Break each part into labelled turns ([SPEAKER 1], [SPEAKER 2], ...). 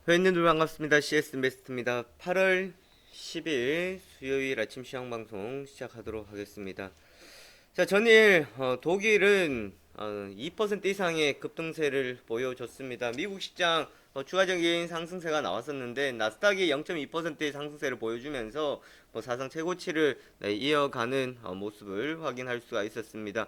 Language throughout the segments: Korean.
[SPEAKER 1] 회원님들 반갑습니다. CS인베스트입니다. 8월 10일 수요일 아침 시황방송 시작하도록 하겠습니다. 자, 전일 독일은 2% 이상의 급등세를 보여줬습니다. 미국 시장 추가적인 상승세가 나왔었는데 나스닥이 0.2%의 상승세를 보여주면서 사상 최고치를 이어가는 모습을 확인할 수가 있었습니다.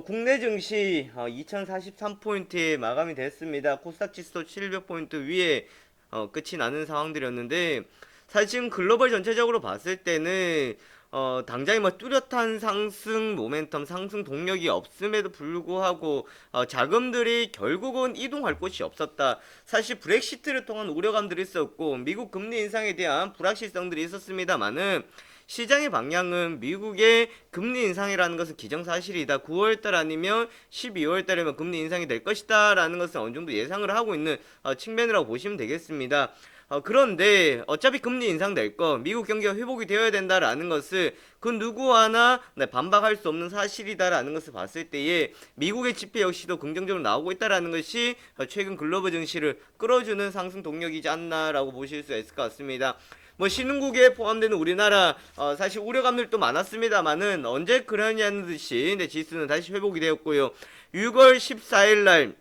[SPEAKER 1] 국내 증시 2043포인트에 마감이 됐습니다. 코스닥 지수도 700포인트 위에 끝이 나는 상황들이었는데, 사실 지금 글로벌 전체적으로 봤을 때는 당장에 뚜렷한 상승 모멘텀, 상승 동력이 없음에도 불구하고 자금들이 결국은 이동할 곳이 없었다. 사실 브렉시트를 통한 우려감들이 있었고 미국 금리 인상에 대한 불확실성들이 있었습니다만은 시장의 방향은 미국의 금리 인상이라는 것은 기정사실이다. 9월달 아니면 12월달이면 금리 인상이 될 것이다 라는 것을 어느 정도 예상을 하고 있는 측면이라고 보시면 되겠습니다. 그런데 어차피 금리 인상될 거, 미국 경기가 회복이 되어야 된다라는 것을 그 누구 하나 반박할 수 없는 사실이다라는 것을 봤을 때에 미국의 지표 역시도 긍정적으로 나오고 있다라는 것이 최근 글로벌 증시를 끌어주는 상승 동력이지 않나라고 보실 수 있을 것 같습니다. 신흥국에 포함되는 우리나라 사실 우려감들도 많았습니다만은 언제 그러냐는 듯이 지수는 다시 회복이 되었고요. 6월 14일 날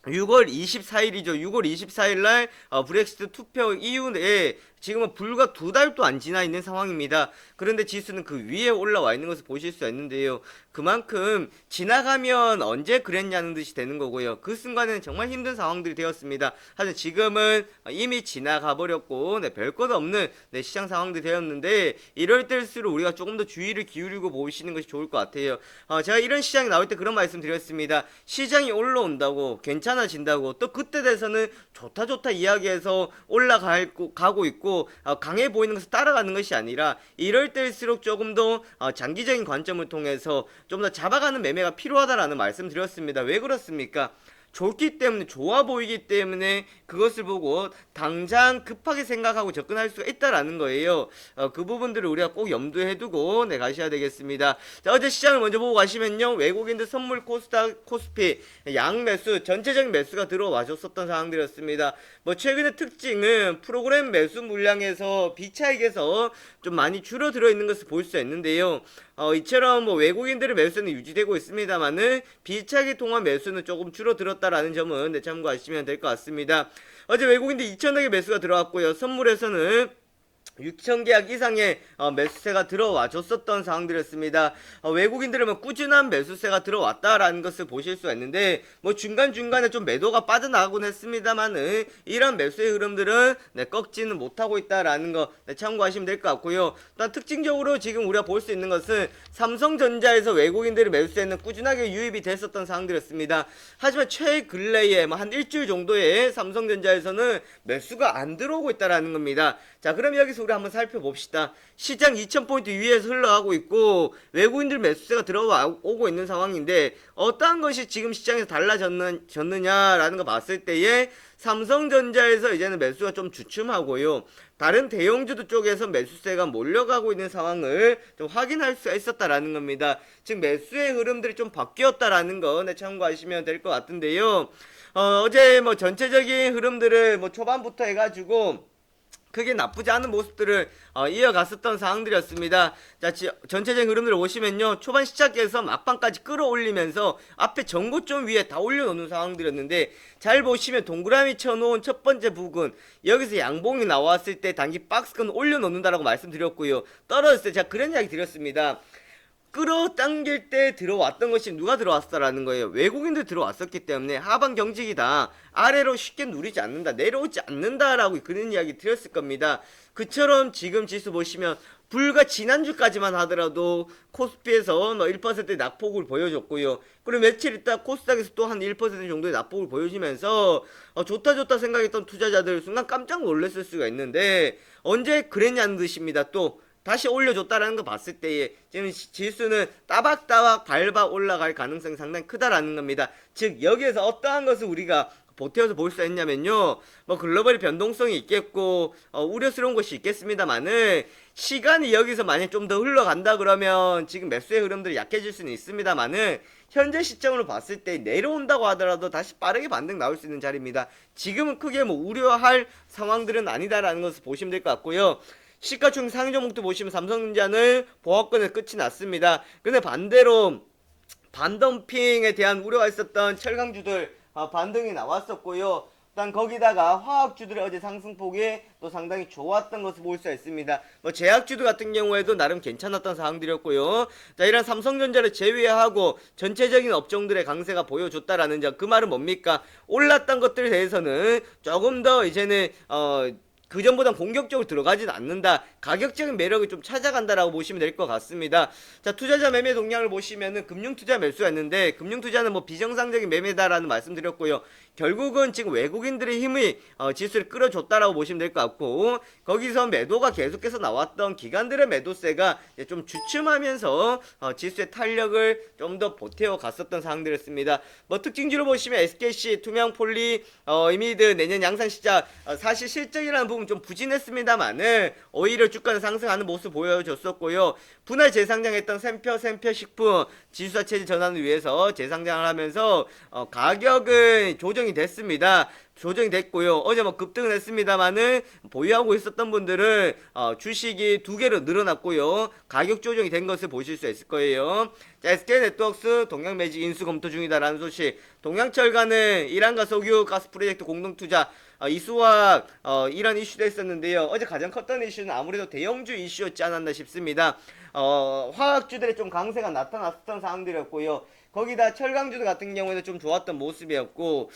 [SPEAKER 1] 6월 24일이죠. 6월 24일 날 브렉시트 투표 이후에 지금은 불과 2달도 안 지나 있는 상황입니다. 그런데 지수는 그 위에 올라와 있는 것을 보실 수가 있는데요. 그만큼 지나가면 언제 그랬냐는 듯이 되는 거고요. 그 순간에는 정말 힘든 상황들이 되었습니다. 하지만 지금은 이미 지나가 버렸고 별것 없는 시장 상황들이 되었는데, 이럴 때일수록 우리가 조금 더 주의를 기울이고 보시는 것이 좋을 것 같아요. 제가 이런 시장이 나올 때 그런 말씀 드렸습니다. 시장이 올라온다고 괜찮아진다고 또 그때 돼서는 좋다 이야기해서 올라가고 있고 강해 보이는 것을 따라가는 것이 아니라, 이럴 때일수록 조금 더 장기적인 관점을 통해서 좀 더 잡아가는 매매가 필요하다라는 말씀 드렸습니다. 왜 그렇습니까? 좋기 때문에, 좋아 보이기 때문에 그것을 보고 당장 급하게 생각하고 접근할 수가 있다라는 거예요. 그 부분들을 우리가 꼭 염두에 두고 가셔야 되겠습니다. 자, 어제 시장을 먼저 보고 가시면요, 외국인들 선물 코스닥 코스피 양 매수, 전체적인 매수가 들어와 줬었던 상황들이었습니다. 최근의 특징은 프로그램 매수 물량에서 비차익에서 좀 많이 줄어들어 있는 것을 볼 수 있는데요. 이처럼 외국인들의 매수는 유지되고 있습니다만은 비차익 통한 매수는 조금 줄어들었다라는 점은 참고하시면 될 것 같습니다. 어제 외국인들 2천억의 매수가 들어왔고요. 선물에서는 6,000계약 이상의 매수세가 들어와 줬었던 상황들이었습니다. 외국인들은 꾸준한 매수세가 들어왔다라는 것을 보실 수가 있는데, 중간중간에 좀 매도가 빠져나가곤 했습니다만은 이런 매수의 흐름들은 꺾지는 못하고 있다라는 거 참고하시면 될 것 같고요. 또한 특징적으로 지금 우리가 볼 수 있는 것은 삼성전자에서 외국인들의 매수세는 꾸준하게 유입이 됐었던 상황들이었습니다. 하지만 최근래에 한 일주일 정도의 삼성전자에서는 매수가 안 들어오고 있다라는 겁니다. 자, 그럼 여기서 우리 한번 살펴봅시다. 시장 2000포인트 위에서 흘러가고 있고 외국인들 매수세가 들어오고 있는 상황인데, 어떠한 것이 지금 시장에서 달라졌느냐라는 거 봤을 때에 삼성전자에서 이제는 매수가 좀 주춤하고요, 다른 대형주도 쪽에서 매수세가 몰려가고 있는 상황을 좀 확인할 수가 있었다라는 겁니다. 즉 매수의 흐름들이 좀 바뀌었다라는 거 참고하시면 될 것 같은데요. 어제 전체적인 흐름들을 초반부터 해가지고 크게 나쁘지 않은 모습들을 이어갔었던 상황들이었습니다. 자, 전체적인 흐름들을 보시면요, 초반 시작해서 막판까지 끌어올리면서 앞에 전고점 위에 다 올려놓는 상황들이었는데, 잘 보시면 동그라미 쳐놓은 첫 번째 부분, 여기서 양봉이 나왔을 때 단기 박스권 올려놓는다라고 말씀드렸고요. 떨어졌을 때 제가 그런 이야기 드렸습니다. 끌어당길 때 들어왔던 것이 누가 들어왔다라는 거예요. 외국인들 들어왔었기 때문에 하반 경직이다, 아래로 쉽게 누리지 않는다, 내려오지 않는다라고 그런 이야기 드렸을 겁니다. 그처럼 지금 지수 보시면 불과 지난주까지만 하더라도 코스피에서 1%의 낙폭을 보여줬고요. 그리고 며칠 있다 코스닥에서 또 한 1% 정도의 낙폭을 보여주면서 좋다 생각했던 투자자들 순간 깜짝 놀랐을 수가 있는데, 언제 그랬냐는 듯입니다. 또 다시 올려줬다라는 거 봤을 때에 지금 지수는 따박따박 밟아 올라갈 가능성이 상당히 크다라는 겁니다. 즉 여기에서 어떠한 것을 우리가 보태어서 볼 수 있냐면요, 글로벌 변동성이 있겠고 우려스러운 것이 있겠습니다만은, 시간이 여기서 만약 좀 더 흘러간다 그러면 지금 매수의 흐름들이 약해질 수는 있습니다만은 현재 시점으로 봤을 때 내려온다고 하더라도 다시 빠르게 반등 나올 수 있는 자리입니다. 지금은 크게 뭐 우려할 상황들은 아니다라는 것을 보시면 될 것 같고요. 시가총액 상위 종목도 보시면 삼성전자는 보합권의 끝이 났습니다. 근데 반대로 반덤핑에 대한 우려가 있었던 철강주들 반등이 나왔었고요. 일단 거기다가 화학주들의 어제 상승폭이 또 상당히 좋았던 것을 볼 수 있습니다. 뭐 제약주들 같은 경우에도 나름 괜찮았던 사항들이었고요. 자, 이런 삼성전자를 제외하고 전체적인 업종들의 강세가 보여줬다라는 점, 그 말은 뭡니까? 올랐던 것들에 대해서는 조금 더 이제는 그전보단 공격적으로 들어가진 않는다. 가격적인 매력을 좀 찾아간다라고 보시면 될 것 같습니다. 자, 투자자 매매 동향을 보시면은 금융투자 매수가 있는데, 금융투자는 뭐 비정상적인 매매다라는 말씀드렸고요. 결국은 지금 외국인들의 힘이 지수를 끌어줬다라고 보시면 될 것 같고, 거기서 매도가 계속해서 나왔던 기관들의 매도세가 좀 주춤하면서 지수의 탄력을 좀 더 보태어 갔었던 상황들이었습니다. 뭐 특징주로 보시면 SKC, 투명폴리, 이미드 내년 양산 시작, 사실 실적이라는 부분 좀 부진했습니다만은 오히려 주가는 상승하는 모습 보여줬었고요. 분할 재상장했던 샘표식품 지수사 체질 전환을 위해서 재상장을 하면서 가격은 조정이 됐습니다. 조정이 됐고요. 어제 뭐 급등은 했습니다만은 보유하고 있었던 분들은 주식이 2개로 늘어났고요. 가격 조정이 된 것을 보실 수 있을 거예요. 자, SK네트워크스 동양 매직 인수 검토 중이다라는 소식. 동양철가는 이란과 석유 가스 프로젝트 공동투자 이수와 이런 이슈도 있었는데요. 어제 가장 컸던 이슈는 아무래도 대형주 이슈였지 않았나 싶습니다. 화학주들의 좀 강세가 나타났던 상황들이었고요. 거기다 철강주들 같은 경우에도 좀 좋았던 모습이었고,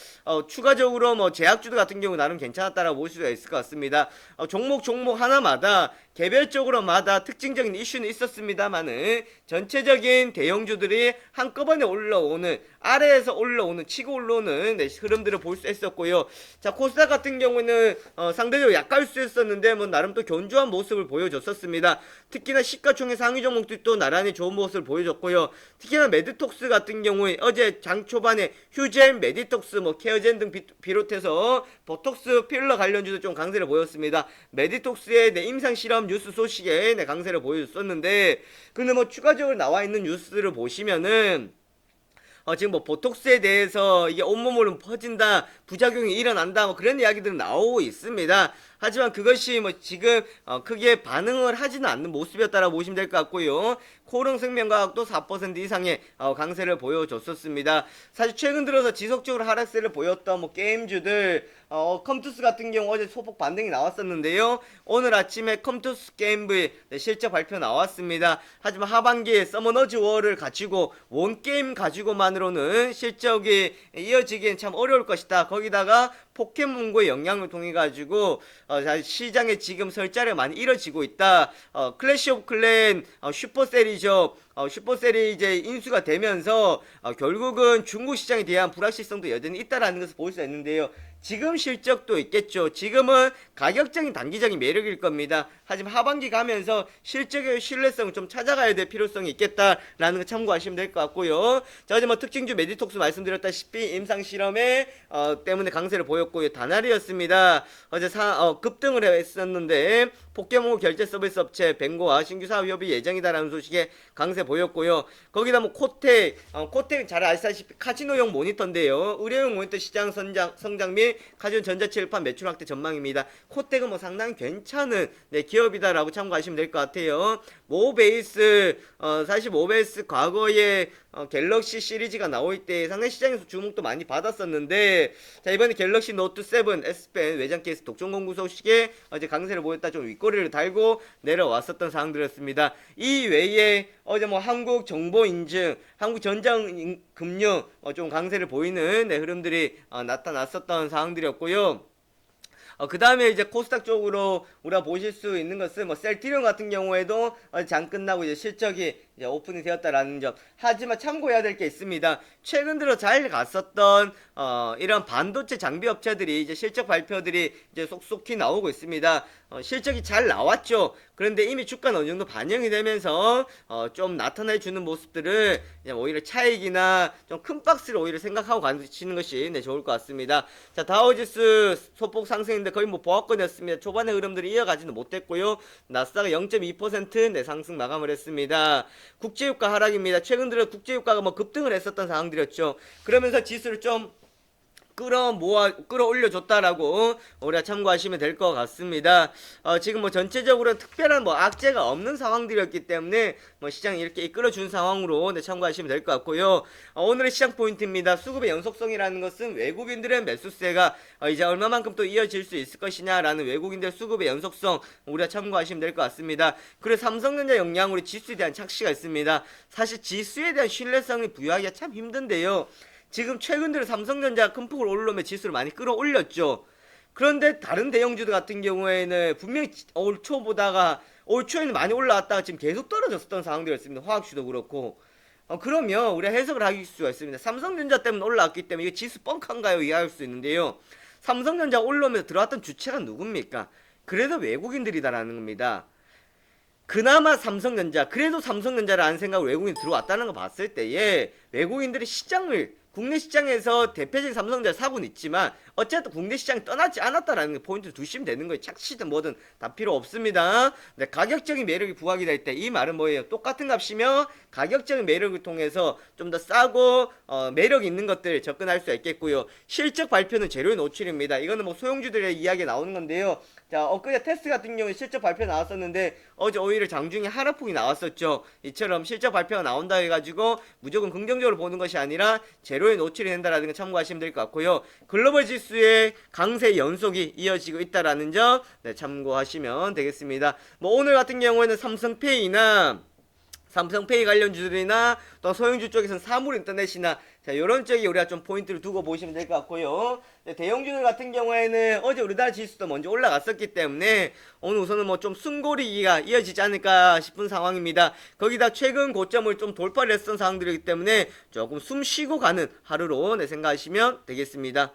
[SPEAKER 1] 추가적으로 뭐 제약주들 같은 경우 나름 괜찮았다라고 볼 수가 있을 것 같습니다. 종목 하나마다 개별적으로마다 특징적인 이슈는 있었습니다만은 전체적인 대형주들이 한꺼번에 올라오는, 아래에서 올라오는, 치고 올라오는 흐름들을 볼 수 있었고요. 자, 코스닥 같은 경우는 상대적으로 약할 수 있었는데 뭐 나름 또 견조한 모습을 보여줬었습니다. 특히나 시가총액 상위 종목들이 또 나란히 좋은 모습을 보여줬고요. 특히나 메디톡스 같은 경우에 어제 장 초반에 휴젠, 메디톡스, 뭐 케어젠 등 비롯해서 보톡스 필러 관련주도 좀 강세를 보였습니다. 메디톡스의 임상 실험 뉴스 소식에 강세를 보여줬었는데, 근데 뭐 추가적으로 나와 있는 뉴스를 보시면은 지금 뭐 보톡스에 대해서 이게 온몸으로 퍼진다, 부작용이 일어난다, 뭐 그런 이야기들은 나오고 있습니다. 하지만 그것이 뭐 지금 크게 반응을 하지는 않는 모습이었다라고 보시면 될 것 같고요. 코롱생명과학도 4% 이상의 강세를 보여줬었습니다. 사실 최근 들어서 지속적으로 하락세를 보였던 뭐 게임주들, 컴투스 같은 경우 어제 소폭 반등이 나왔었는데요. 오늘 아침에 컴투스 게임부의 실적 발표 나왔습니다. 하지만 하반기에 서머너즈 워를 가지고 원게임 가지고만으로는 실적이 이어지기엔 참 어려울 것이다. 거기다가 포켓몬고의 영향을 통해 가지고 시장에 지금 설자리가 많이 이뤄지고 있다. 클래시 오브 클랜 슈퍼셀이죠. 슈퍼셀이 이제 인수가 되면서 결국은 중국 시장에 대한 불확실성도 여전히 있다라는 것을 볼 수 있는데요. 지금 실적도 있겠죠. 지금은 가격적인 단기적인 매력일 겁니다. 하지만 하반기 가면서 실적의 신뢰성을 좀 찾아가야 될 필요성이 있겠다라는 거 참고하시면 될 것 같고요. 자, 어제 뭐 특징주 메디톡스 말씀드렸다시피 임상 실험에 때문에 강세를 보였고요. 다날이었습니다. 어제 급등을 했었는데 포켓몬 결제 서비스 업체 뱅고와 신규 사업 협의 예정이다라는 소식에 강세 보였고요. 거기다 뭐 코텍 잘 아시다시피 카지노용 모니터인데요. 의료용 모니터 시장 성장 및 카지노 전자칠판 매출 확대 전망입니다. 코텍은 뭐 상당히 괜찮은 기업이다라고 참고하시면 될 것 같아요. 모베이스 사실 모베이스 과거에 갤럭시 시리즈가 나올 때 상당히 시장에서 주목도 많이 받았었는데, 자, 이번에 갤럭시 노트 7 S펜 외장 케이스 독점 공구 소식에 어제 강세를 보였다 좀 윗꼬리를 달고 내려왔었던 사항들이었습니다. 이 외에 어제 뭐 한국 정보 인증, 한국 전장 금융 좀 강세를 보이는 흐름들이 나타났었던 사항들이었고요. 그 다음에 이제 코스닥 쪽으로 우리가 보실 수 있는 것은 뭐 셀트리온 같은 경우에도 장 끝나고 이제 실적이 이제 오픈이 되었다라는 점. 하지만 참고해야 될 게 있습니다. 최근 들어 잘 갔었던 이런 반도체 장비 업체들이 이제 실적 발표들이 이제 속속히 나오고 있습니다. 실적이 잘 나왔죠. 그런데 이미 주가는 어느 정도 반영이 되면서 좀 나타내 주는 모습들을 그냥 오히려 차익이나 좀 큰 박스를 오히려 생각하고 가시는 것이 좋을 것 같습니다. 자, 다우지수 소폭 상승인데 거의 뭐 보합권이었습니다. 초반의 흐름들이 이어가지는 못했고요. 나스닥은 0.2% 상승 마감을 했습니다. 국제유가 하락입니다. 최근 들어 국제유가가 뭐 급등을 했었던 상황들이었죠. 그러면서 지수를 좀 끌어올려줬다라고 우리가 참고하시면 될 것 같습니다. 지금 뭐 전체적으로 특별한 뭐 악재가 없는 상황들이었기 때문에 뭐 시장이 이렇게 이끌어준 상황으로 참고하시면 될 것 같고요. 오늘의 시장 포인트입니다. 수급의 연속성이라는 것은 외국인들의 매수세가 이제 얼마만큼 또 이어질 수 있을 것이냐라는 외국인들 수급의 연속성 우리가 참고하시면 될 것 같습니다. 그리고 삼성전자 영향으로 지수에 대한 착시가 있습니다. 사실 지수에 대한 신뢰성을 부여하기가 참 힘든데요. 지금 최근 들어 삼성전자가 큰 폭으로 오르면 지수를 많이 끌어올렸죠. 그런데 다른 대형주들 같은 경우에는 분명히 올 초에는 많이 올라왔다가 지금 계속 떨어졌었던 상황들이었습니다. 화학주도 그렇고. 그러면 우리가 해석을 할 수가 있습니다. 삼성전자 때문에 올라왔기 때문에 이게 지수 뻥칸가요? 이해할 수 있는데요. 삼성전자 올라오면서 들어왔던 주체가 누굽니까? 그래도 외국인들이다라는 겁니다. 그나마 삼성전자, 그래도 삼성전자를 안 생각하고 외국인이 들어왔다는 거 봤을 때에 외국인들이 국내 시장에서 대표적인 삼성전자 사고는 있지만 어쨌든 국내 시장이 떠나지 않았다라는 포인트를 두시면 되는 거예요. 착시든 뭐든 다 필요 없습니다. 네, 가격적인 매력이 부각이 될 때 이 말은 뭐예요? 똑같은 값이며 가격적인 매력을 통해서 좀 더 싸고 매력 있는 것들 접근할 수 있겠고요. 실적 발표는 재료의 노출입니다. 이거는 뭐 소형주들의 이야기 나오는 건데요. 자, 엊그제 테스트 같은 경우에 실적 발표 나왔었는데 어제 오히려 장중에 하락폭이 나왔었죠. 이처럼 실적 발표가 나온다 해가지고 무조건 긍정적으로 보는 것이 아니라 재료에 노출이 된다라는 거 참고하시면 될 것 같고요. 글로벌 지수의 강세 연속이 이어지고 있다라는 점 참고하시면 되겠습니다. 뭐 오늘 같은 경우에는 삼성페이 관련주들이나 또 소형주 쪽에서는 사물인터넷이나 자 요런 쪽에 우리가 좀 포인트를 두고 보시면 될 것 같고요. 대형주들 같은 경우에는 어제 우리나라 지수도 먼저 올라갔었기 때문에 오늘 우선은 뭐 좀 숨고리기가 이어지지 않을까 싶은 상황입니다. 거기다 최근 고점을 좀 돌파를 했던 상황들이기 때문에 조금 숨 쉬고 가는 하루로 생각하시면 되겠습니다.